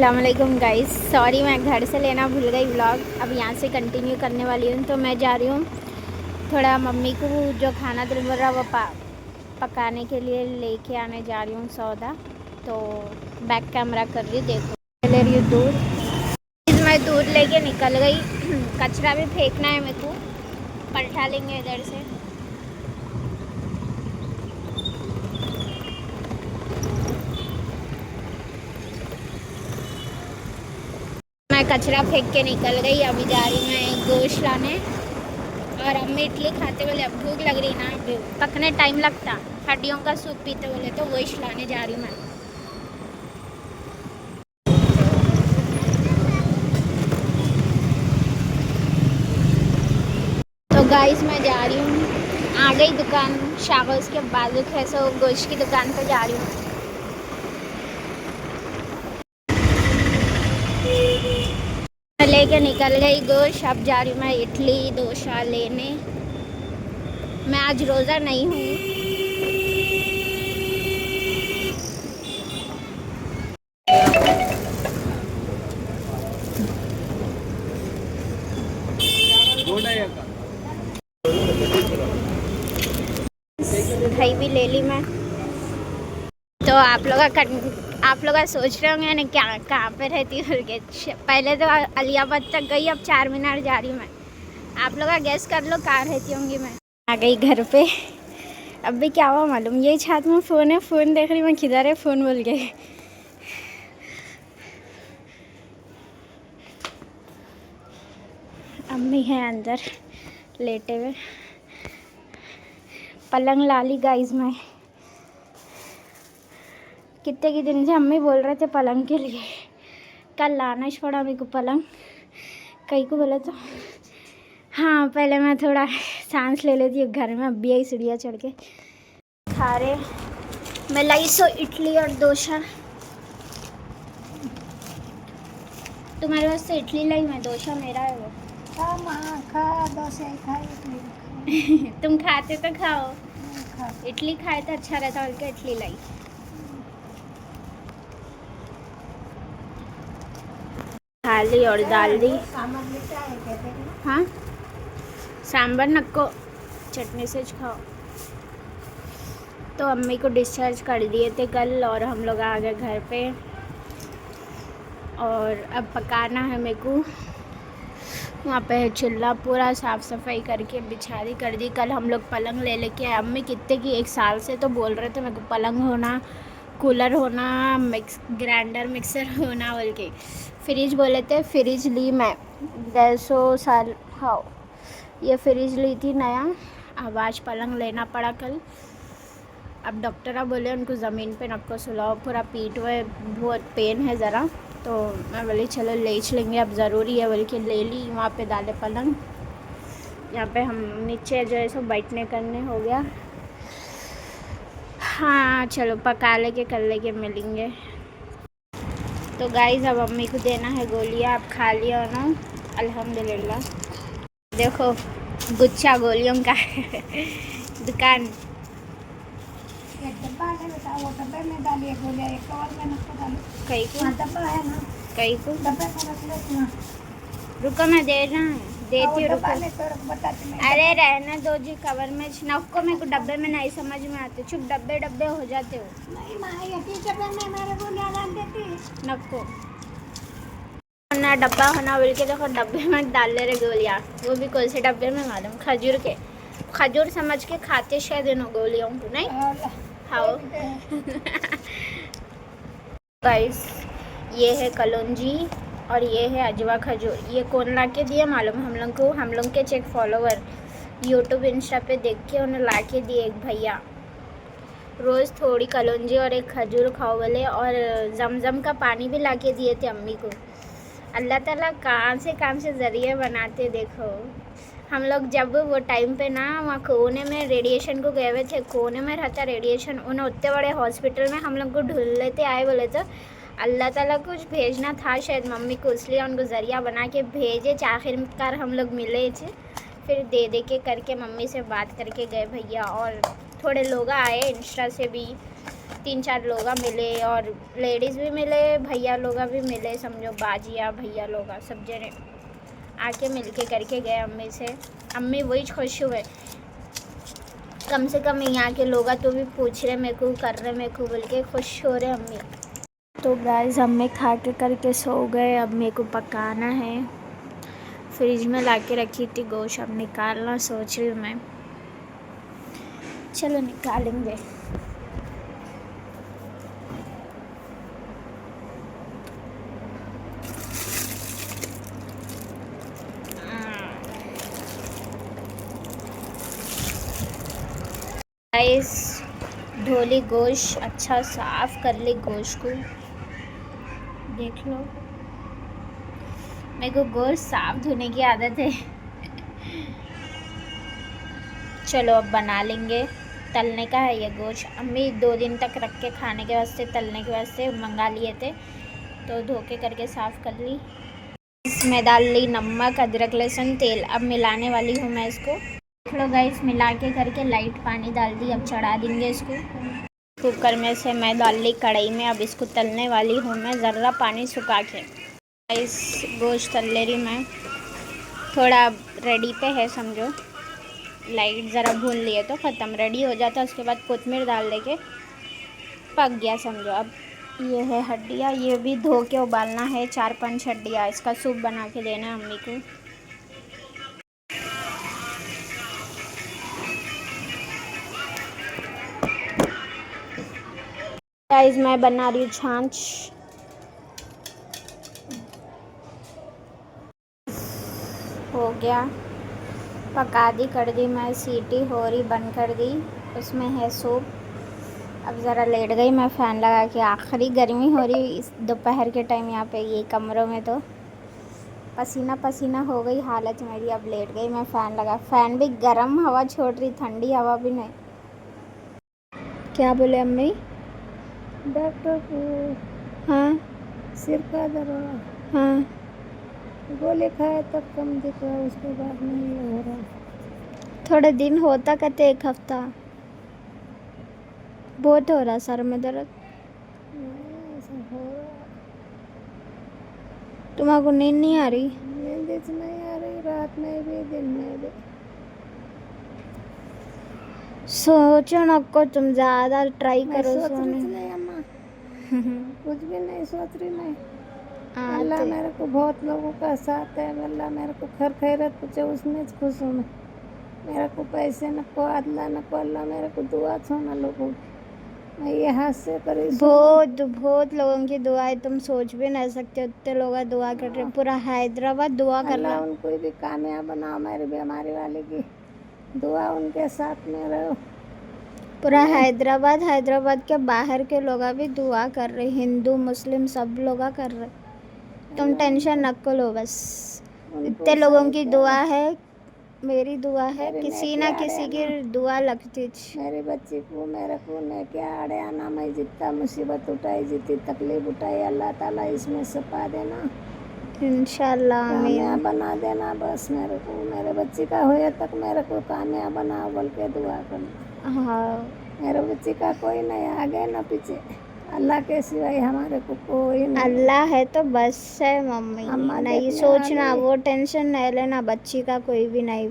अस्सलाम वालेकुम guys, sorry मैं घर से लेना भूल गई व्लॉग। अब यहाँ से कंटिन्यू करने वाली हूँ। तो मैं जा रही हूँ थोड़ा मम्मी को जो खाना दिल बोल रहा वो पकाने के लिए लेके आने जा रही हूँ सौदा। तो बैक कैमरा कर रही हूँ, देखो ले रही हूँ दूध। मैं दूध लेके निकल गई। कचरा भी फेंकना है मेरे को, पलटा लेंगे इधर से। मैं कचरा फेंक के निकल गई। अभी जा रही मैं गोश्त लाने। और अम्मी इडली खाते बोले अब भूख लग रही ना, पकने टाइम लगता। हड्डियों का सूप पीते बोले तो गोश्त लाने जा रही हूँ मैं। तो गाइस मैं जा रही हूँ, आ गई दुकान शागोस के बाजू है, सो गोश्त की दुकान पर जा रही हूँ। लेके निकल गई गोश्त। अब जा रही हूँ मैं इडली डोसा लेने। मैं आज रोज़ा नहीं हूँ। दही भी ले ली मैं। तो आप लोग सोच रहे होंगे ना क्या कहाँ पे रहती हूँ के। पहले तो अलियाबाद तक गई, अब चार मीनार जा रही हूँ मैं। आप लोग गेस कर लो कहाँ रहती होंगी मैं। आ गई घर पे। अब भी क्या हुआ मालूम, यही छात में फ़ोन है, फ़ोन देख रही मैं किधर है, फ़ोन भूल गई। अम्मी है अंदर लेटे हुए। पलंग ला ली गाइस मैं। कितने के दिन से अम्मी बोल रहे थे पलंग के लिए, कल लाना ही पड़ा मेरे को पलंग। कहीं को बोला तो हाँ, पहले मैं थोड़ा सांस ले लेती हूँ घर में। अब भी यही सीढ़ियाँ चढ़ के खा रहे। मैं लाई सो इडली और डोसा। तुम्हारे वास्ते इडली लाई मैं, डोसा मेरा है वो। खा डोसा खा इडली तुम खाते तो खाओ, खा। इडली खाए तो अच्छा रहता, बल्कि इडली लाई। खा ली और डाल दी। हाँ, सांबर नक्को चटनी से खाओ। तो अम्मी को डिस्चार्ज कर दिए थे कल, और हम लोग आ गए घर पे। और अब पकाना है मेरे को। वहाँ पे चूल्हा पूरा साफ़ सफाई करके बिछारी कर दी। कल हम लोग पलंग ले लेके आए। अम्मी कितने की 1 साल से तो बोल रहे थे मेरे को पलंग होना, कूलर होना, ग्राइंडर मिक्सर होना बोल के। फ्रिज बोले थे, फ्रिज ली मैं 150 साल। हाँ, ये फ्रिज ली थी नया। अब आज पलंग लेना पड़ा कल। अब डॉक्टर बोले उनको ज़मीन पे नको सुलाओ, पूरा पीठ में बहुत पेन है ज़रा। तो मैं बोली चलो ले लेंगे, अब ज़रूरी है बोल के ले ली। वहाँ पे डाले पलंग। यहाँ पे हम नीचे जो है सो बैठने करने हो गया। हाँ चलो पका लेके कर लेके मिलेंगे। तो गाइस अब अम्मी को देना है गोलियाँ। आप खा लिया ना, अल्हम्दुलिल्लाह। देखो गुच्छा गोलियों का दुकान। एक डब्बा है बेटा, वो डब्बे में डालिए गोलियां, एक कवर में नको डालिए। कई को डब्बा है ना, कई को डब्बे में रख लेती हूँ। रुको मैं दे रहा हूँ, देती हूँ रुको। बताती मैं। अरे रहना दो जी, कवर में नक्को। मेरे को डब्बे में नहीं समझ में आते, चुप डब्बे डब्बे हो जाते हो। नहीं माँ, एक ही डब्बे में मेरे गोलियां डाल देती। नक्को ना डब्बा होना बोल के, देखो डब्बे में डाल ले रहे गोलियाँ। वो भी कौन से डब्बे में मालूम, खजूर के। खजूर समझ के खाते शायद इन गोलियों को, नहीं खाओ। गाइस ये है कलौंजी और ये है अजवा खजूर। ये कौन ला के दिए मालूम हम लोग को, हम लोग के चेक फॉलोवर यूट्यूब इंस्टा पे देख के उन्हें ला के दिए एक भैया। रोज़ थोड़ी कलौंजी और एक खजूर खाओ बोले, और जमजम का पानी भी ला के दिए थे अम्मी को। अल्लाह ताला कहाँ से ज़रिए बनाते देखो। हम लोग जब वो टाइम पे ना वहाँ कोने में रेडिएशन को गए हुए थे, कोने में रहता रेडिएशन, उन्हें उतने बड़े हॉस्पिटल में हम लोग को ढूंढ लेते आए बोले तो अल्लाह ताला कुछ भेजना था शायद मम्मी को, इसलिए उनको ज़रिया बना के भेजे। आखिरकार हम लोग मिले थे, फिर दे के करके मम्मी से बात करके गए भैया। और थोड़े लोग आए इंस्टा से भी, 3-4 लोग मिले और लेडीज़ भी मिले, भैया लोग भी मिले, समझो बाजिया भैया लोग सब जने आके मिलके करके गए अम्मी से। अम्मी वही खुश हुए, कम से कम यहाँ के लोग तो भी पूछ रहे मेरे को, कर रहे मेरे को बोल के खुश हो रहे अम्मी। तो गाइस अम्मी खा के करके सो गए। अब मेरे को पकाना है, फ्रिज में ला के रखी थी गोश्त, अब निकालना सोच रही हूँ मैं। चलो निकालेंगे। गाइस धोली गोश्त, अच्छा साफ कर ली गोश्त को, देख लो। मेरे को गोश्त साफ धोने की आदत है। चलो अब बना लेंगे। तलने का है ये गोश्त। अम्मी 2 दिन तक रख के खाने के वास्ते, तलने के वास्ते मंगा लिए थे, तो धो के करके साफ़ कर ली। इसमें डाल ली नमक, अदरक, लहसुन, तेल। अब मिलाने वाली हूँ मैं इसको। देख लो गाइस, मिला के करके लाइट पानी डाल दी। अब चढ़ा देंगे इसको। कुकर में से मैं डाल ली कढ़ाई में। अब इसको तलने वाली हूँ मैं, ज़रा पानी सुखा के। गाइस गोश्त तल ले रही मैं, थोड़ा रेडी पे है समझो। लाइट ज़रा भून लिए तो ख़त्म, रेडी हो जाता। उसके बाद कोतमीर डाल दे के पक गया समझो। अब ये है हड्डियाँ, ये भी धो के उबालना है। 4-5 हड्डियाँ, इसका सूप बना के देना है अम्मी को। गाइस मैं बना रही हूँ छाछ। हो गया, पका दी, कर दी मैं, सीटी हो रही, बंद कर दी। उसमें है सूप। अब ज़रा लेट गई मैं फ़ैन लगा के। आखिरी गर्मी हो रही इस दोपहर के टाइम यहाँ पे ये कमरों में, तो पसीना पसीना हो गई हालत मेरी। अब लेट गई मैं, फ़ैन लगा। फ़ैन भी गर्म हवा छोड़ रही, ठंडी हवा भी नहीं। क्या बोले अम्मी? डॉक्टर को हाँ सिर का दर्द, हाँ, गोली खाए तब कम दिख रहा, उसके बाद नहीं हो रहा। थोड़े दिन होता कहते, 1 हफ्ता। बहुत हो रहा सर में दर्द। नहीं, ऐसा हो रहा। तुम्हारा नींद नहीं आ रही? नींद नहीं आ रही, रात में भी दिन में भी। सोचो ना को, तुम ज़्यादा ट्राई मैं करो सोच रही सोने। नहीं अम्मा, कुछ भी नहीं सोच रही मैं। हाँ अल्लाह तो मेरे को बहुत लोगों का साथ है। अल्लाह मेरे को खैर खैरत पूछे, उसमें खुश हूँ मैं। मेरे को पैसे न को, अल्लाह न को, अल्लाह मेरे को दुआ छोना लोगों। मैं ये हाथ से करी बहुत लोगों की दुआ है, तुम सोच भी नहीं सकते। उतने लोग दुआ कर रहे, पूरा हैदराबाद दुआ कर रहा। अल्लाह उनको भी कामयाब बनाओ, मेरी बीमारी वाले की दुआ उनके साथ में रहो। पूरा हैदराबाद के बाहर के लोग भी दुआ कर रहे, हिंदू मुस्लिम सब लोग कर रहे। तुम टेंशन न लो बस। इतने लोगों की दुआ है, मेरी दुआ है, किसी ना किसी की दुआ लगती। मेरी बच्ची को, मेरे को ने क्या आड़े आना, मैं जितना मुसीबत उठाई, जितनी तकलीफ उठाई, अल्लाह ताला इसमें सपा देना, इंशाल्लाह कामयाब आमीन। बना देना। बस मेरे को, मेरे बच्ची का होए तक मेरे को कामयाब बनाओ बोल के दुआ करना। हाँ, मेरे बच्ची का कोई नहीं आगे न पीछे, अल्लाह के सिवाय हमारे को कोई नहीं। अल्लाह है तो बस है मम्मी, अम्मा नहीं देखने सोचना, वाली। वो टेंशन नहीं लेना, बच्ची का कोई भी नहीं।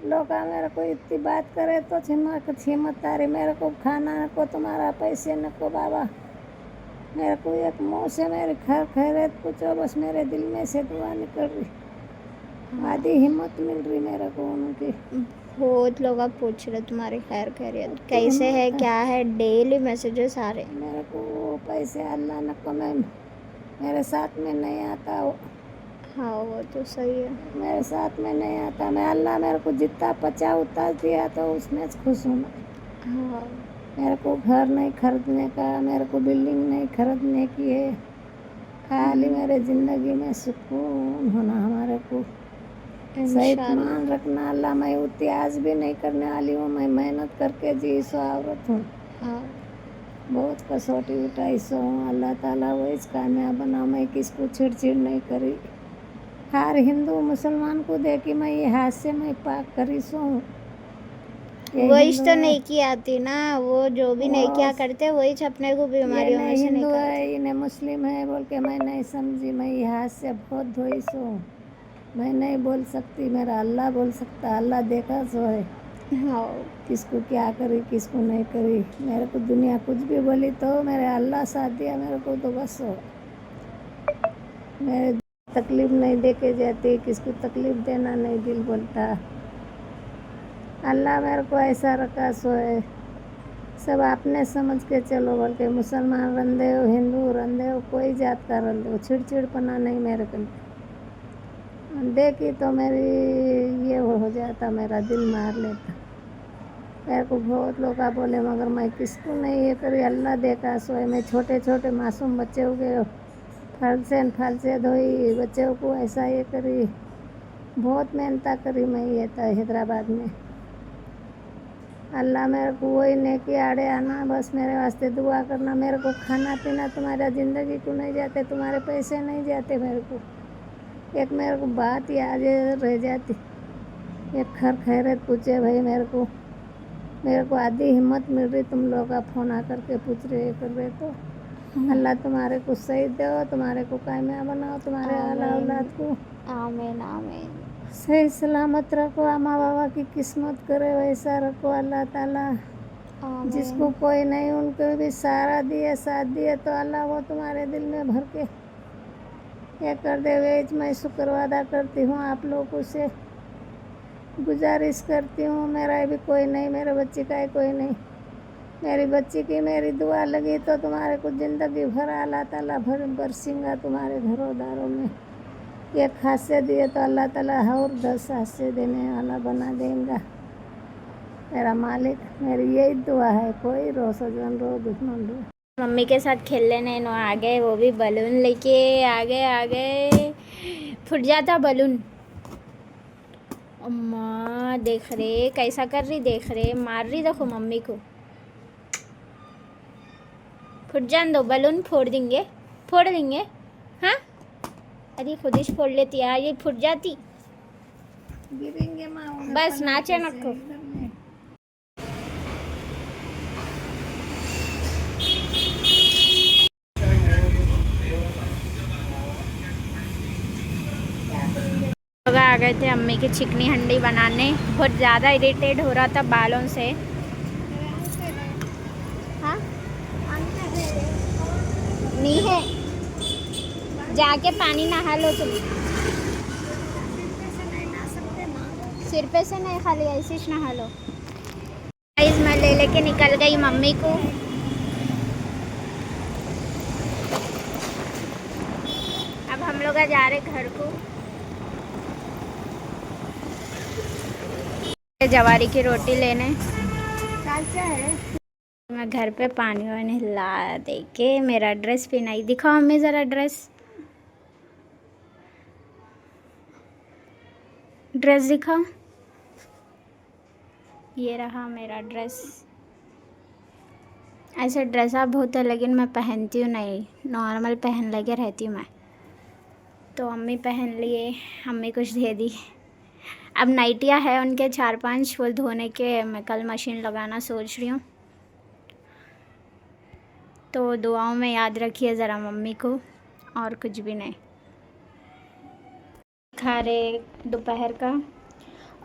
लोग मेरे को इतनी बात करे तो हिम्मत तारी, मेरे को खाना न को, तुम्हारा पैसे न को बाबा। मेरे को एक मुँह से मेरी खैर खैरत पूछो, बस मेरे दिल में से दुआ निकल रही, आधी हिम्मत मिल रही मेरे को उनकी। बहुत लोग अब पूछ रहे तुम्हारी खैर खैरियत कैसे है, क्या है, डेली मैसेजेस आ रहे। मेरे को वो पैसे अल्लाह न को, मैं मेरे साथ में नहीं आता वो। हाँ वो तो सही है, मेरे साथ में नहीं आता। मैं अल्लाह मेरे को जितना पचा उतार दिया तो उसमें खुश हूँ मैं। हाँ मेरे को घर नहीं खरीदने का, मेरे को बिल्डिंग नहीं खरीदने की है, खाली मेरे ज़िंदगी में सुकून होना हमारे को। सही मान रखना अल्लाह, मैं उतनी आज भी नहीं करने वाली हूँ। मैं मेहनत करके जी सो औरत हूँ। हाँ बहुत कसौटी उठाई सो हूँ, अल्लाह ताला वही कामयाब बना। मैं किसको चिड़चिड़ नहीं करी, हर हिंदू मुसलमान को देखी मैं ये हाथ से मैं पाक करी सो हूँ। ये वही हिंदू तो है, नहीं की आती ना, वो जो भी नहीं वो क्या करते वही अपने को ये बीमारियों में नहीं से हिंदू निकालते। है, इन्हें मुस्लिम है बोल के मैं नहीं समझी। मैं ये हाथ से बहुत धोई सो, मैं नहीं बोल सकती, मेरा अल्लाह बोल सकता। अल्लाह देखा सो है हाँ किसको क्या करी किसको नहीं करी। मेरे को दुनिया कुछ भी बोली तो मेरे अल्लाह साथ दिया मेरे को, तो बस हो। मेरे तकलीफ नहीं दे के जाती, किसको तकलीफ देना नहीं दिल बोलता। अल्लाह मेरे को ऐसा रखा सो है, सब आपने समझ के चलो बोल के। मुसलमान रंधे हो, हिंदू रंधे हो, कोई जात का रंधे हो, चिड़चिड़पना नहीं मेरे को। देखी तो मेरी ये हो जाता, मेरा दिल मार लेता। मेरे को बहुत लोग बोले मगर मैं किसको नहीं ये करी, अल्लाह देखा सो है। मैं छोटे छोटे मासूम बच्चे हो गए, फल से धोई बच्चों को, ऐसा ये करी, बहुत मेहनत करी मैं ये था हैदराबाद में। अल्लाह मेरे को वही नेकी आड़े आना, बस मेरे वास्ते दुआ करना। मेरे को खाना पीना तुम्हारा ज़िंदगी को नहीं जाते, तुम्हारे पैसे नहीं जाते मेरे को। एक मेरे को बात याद रह जाती, एक खर खैरत पूछे भाई मेरे को आधी हिम्मत मिल रही, तुम लोग का फ़ोन आकर के पूछ रहे कर रहे, तो अल्लाह तुम्हारे को सही दो, तुम्हारे को कामयाब बनाओ, तुम्हारे आला औलाद को आमीन आमीन। सही सलामत रखो, माँ बाबा की किस्मत करे वैसा रखो अल्लाह ताला। जिसको आमीन कोई नहीं उनको भी सहारा दिए, साथ दिए, तो अल्लाह वो तुम्हारे दिल में भर के ये कर दे। वेज मैं शुक्र अदा करती हूँ आप लोगों से, गुजारिश करती हूँ। मेरा भी कोई नहीं, मेरे बच्चे का ही कोई नहीं, मेरी बच्ची की मेरी दुआ लगी तो तुम्हारे को ज़िंदगी भर अल्लाह ताला भर बरसेंगा तुम्हारे घरों दारों में। एक हाथ से दिए तो अल्लाह ताला और 10 हाथ से देने वाला बना देगा मेरा मालिक। मेरी यही दुआ है, कोई रो सजन रो दुश्मन रो। मम्मी के साथ खेलने नहीं नो आ गए, वो भी बलून लेके आ गए। फूट जाता बलून। अम्मा देख रहे कैसा कर रही, देख रहे मार रही, देखो मम्मी को। फूट जान दो, बलून फोड़ देंगे, फोड़ देंगे। हाँ अरे खुद ही फोड़ लेती है, ये फूट जाती। गिरेंगे माँ उधर बस पलंग नाचे पे से, नको। इधर नहीं। लोग आ गए थे अम्मी की चिकनी हंडी बनाने। बहुत ज़्यादा इरिटेट हो रहा था बालों से। हाँ नहीं है, जाके पानी नहा लो तुम। सिर पे से नहीं, खाली ऐसे ही नहा लो। गाइस मैं ले लेके निकल गई मम्मी को। अब हम लोग जा रहे घर को। जवारी की रोटी लेने क्या है? मैं घर पे पानी वानी ला दे के मेरा ड्रेस पहनाई। दिखाओ मम्मी ज़रा ड्रेस दिखाओ। ये रहा मेरा ड्रेस। ऐसे ड्रेस आप बहुत है लेकिन मैं पहनती हूँ नहीं, नॉर्मल पहन लगे रहती हूँ मैं। तो अम्मी पहन लिए, अम्मी कुछ दे दी। अब नाइटियाँ है उनके 4-5, वो धोने के मैं कल मशीन लगाना सोच रही हूँ। तो दुआओं में याद रखिए ज़रा मम्मी को, और कुछ भी नहीं। खा रहे दोपहर का,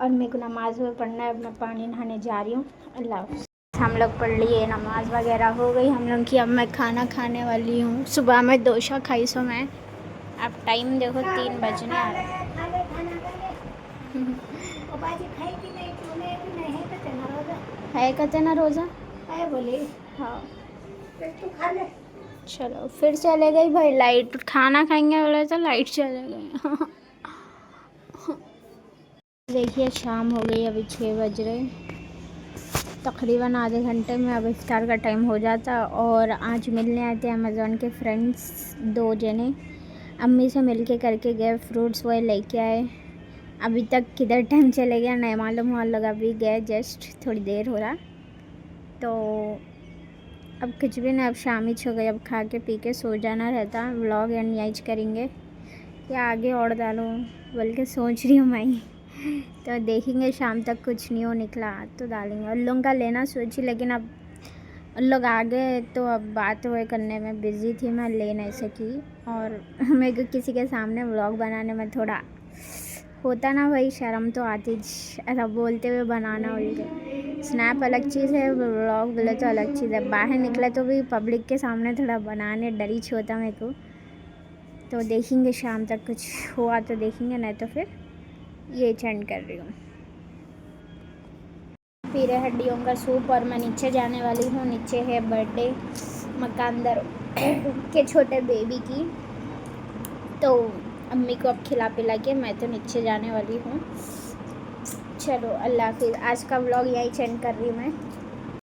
और मेरे को नमाज़ में पढ़ना है। अब मैं पानी नहाने जा रही हूँ। अल्लाह हाफ़िज़। हम लोग पढ़ लिए, नमाज़ वगैरह हो गई हम लोग की। अब मैं खाना खाने वाली हूँ। सुबह में डोसा खाई सो मैं। अब टाइम देखो 3 बजने आ रहे हैं। है कहते ना रोज़ा है बोले हाँ। तू खा ले। चलो फिर चले गई भाई लाइट। खाना खाएंगे बोले तो लाइट चले गई। देखिए शाम हो गई, अभी 6 बज रहे। तकरीबन आधे घंटे में अब इफ्तार का टाइम हो जाता। और आज मिलने आए थे अमेज़ॉन के फ्रेंड्स 2 जने। अम्मी से मिल के करके गए, फ्रूट्स वही लेके आए। अभी तक किधर टाइम चले गया नहीं मालूम हुआ, लगा अभी गए जस्ट थोड़ी देर हो रहा। तो अब कुछ भी नहीं, अब शाम ही हो गई। अब खा के पी के सो जाना रहता। व्लॉग एंड यही करेंगे या आगे और डालो बोल के सोच रही हूँ मैं। तो देखेंगे शाम तक कुछ न्यू निकला तो डालेंगे। उन लोगों का लेना सोची, लेकिन अब उन लोग आ गए तो अब बात वो करने में बिज़ी थी, मैं ले नहीं सकी। और मेरे को किसी के सामने व्लॉग बनाने में थोड़ा होता ना भाई, शर्म तो आती, ऐसा बोलते हुए बनाना बोल के। स्नैप अलग चीज़ है, व्लॉग बोले तो अलग चीज़ है। बाहर निकले तो भी पब्लिक के सामने थोड़ा बनाने डरी होता मेरे को। तो देखेंगे शाम तक कुछ हुआ तो देखेंगे, नहीं तो फिर ये चेंज कर रही हूँ। पी रहे हड्डियों का सूप और मैं नीचे जाने वाली हूँ। नीचे है बर्थडे मकानदार के छोटे बेबी की, तो अम्मी को अब खिला पिला के मैं तो नीचे जाने वाली हूँ। चलो अल्लाह हाफिज़। आज का व्लॉग यहीं सेंड कर रही हूँ मैं।